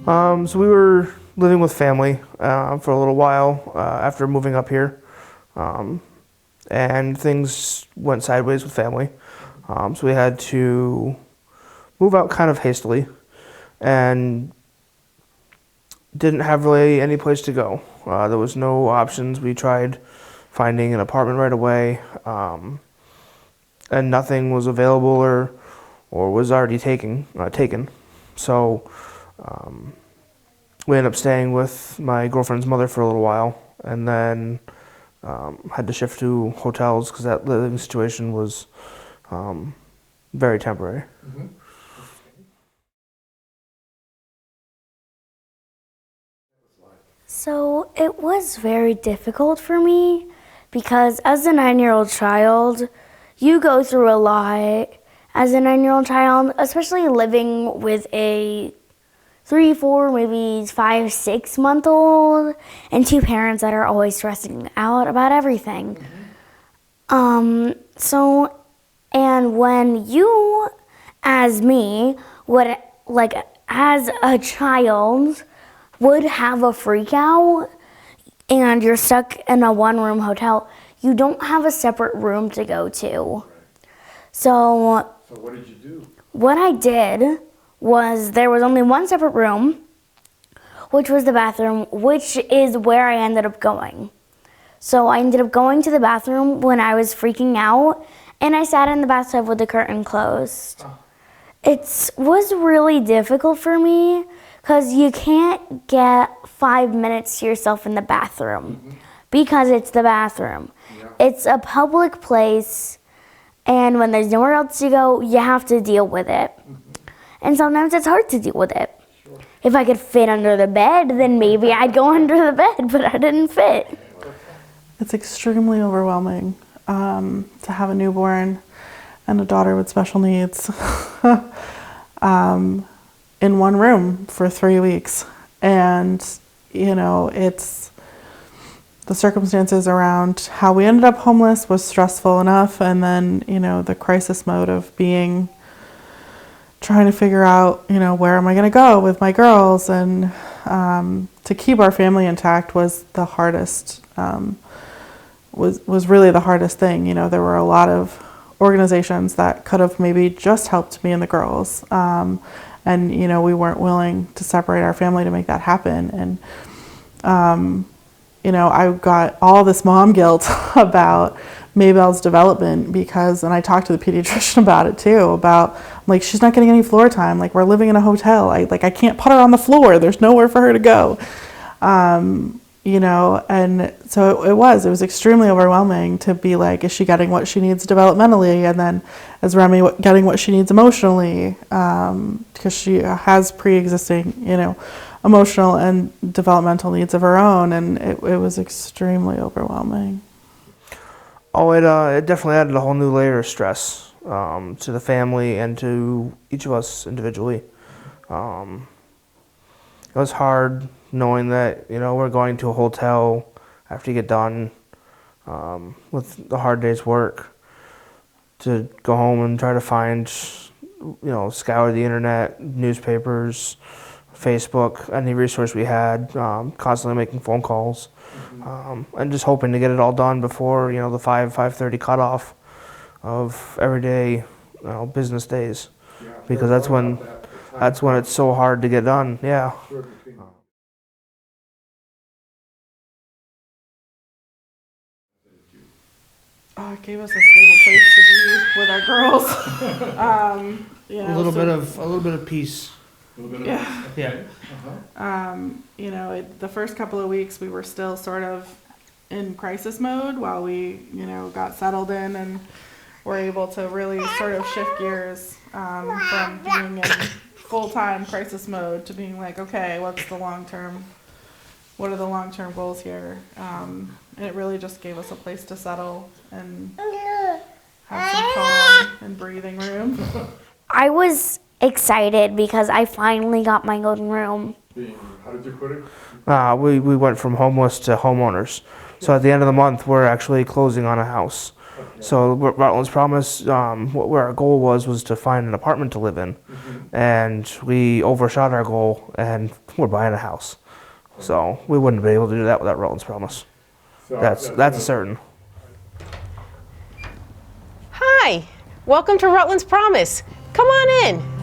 So we were living with family for a little while after moving up here, and things went sideways with family. So we had to move out kind of hastily, and didn't have really any place to go. There was no options. We tried finding an apartment right away, and nothing was available or was already taken. So we ended up staying with my girlfriend's mother for a little while, and then had to shift to hotels because that living situation was very temporary. Mm-hmm. So it was very difficult for me because as a 9-year-old child, you go through a lot as a 9-year-old child, especially living with a 3, 4, maybe 5, 6-month-old and two parents that are always stressing out about everything. And when you, as me, would, like, as a child, would have a freak out and you're stuck in a one-room hotel, you don't have a separate room to go to. So what did you do? What I did was there was only one separate room, which was the bathroom, which is where I ended up going. So I ended up going to the bathroom when I was freaking out, and I sat in the bathtub with the curtain closed. It was really difficult for me because you can't get 5 minutes to yourself in the bathroom because it's the bathroom. Yeah. It's a public place, and when there's nowhere else to go, you have to deal with it. And sometimes it's hard to deal with it. Sure. If I could fit under the bed, then maybe I'd go under the bed, but I didn't fit. It's extremely overwhelming to have a newborn and a daughter with special needs in one room for 3 weeks. And, you know, it's the circumstances around how we ended up homeless was stressful enough. And then, you know, the crisis mode of trying to figure out, you know, where am I going to go with my girls, and to keep our family intact was the hardest, was really the hardest thing. You know, there were a lot of organizations that could have maybe just helped me and the girls. And, you know, we weren't willing to separate our family to make that happen. And, you know, I got all this mom guilt about Maybelle's development and I talked to the pediatrician about it too, I'm like, she's not getting any floor time. Like, we're living in a hotel. I can't put her on the floor. There's nowhere for her to go. You know, and so it was extremely overwhelming to be like, is she getting what she needs developmentally? And then is Remy getting what she needs emotionally? Because she has pre-existing, you know, emotional and developmental needs of her own. And it was extremely overwhelming. Oh, it definitely added a whole new layer of stress to the family and to each of us individually. It was hard knowing that, you know, we're going to a hotel after you get done with the hard day's work to go home and try to find, you know, scour the internet, newspapers, Facebook, any resource we had, constantly making phone calls, and just hoping to get it all done before, you know, the 5:30 cutoff of everyday, you know, business days, because that's when it's so hard to get done. Yeah. It gave us a stable place to be with our girls. You know, A little bit of peace. Yeah. You know, the first couple of weeks we were still sort of in crisis mode while we, you know, got settled in and were able to really sort of shift gears from being in full-time crisis mode to being like, okay, what are the long-term goals here? And it really just gave us a place to settle and have some calm and breathing room. I was excited because I finally got my own room. How did you put it? We went from homeless to homeowners. So at the end of the month, we're actually closing on a house. So Rutland's Promise, where our goal was to find an apartment to live in, and we overshot our goal, and we're buying a house. So we wouldn't be able to do that without Rutland's Promise. So That's a certain. Hi, welcome to Rutland's Promise. Come on in.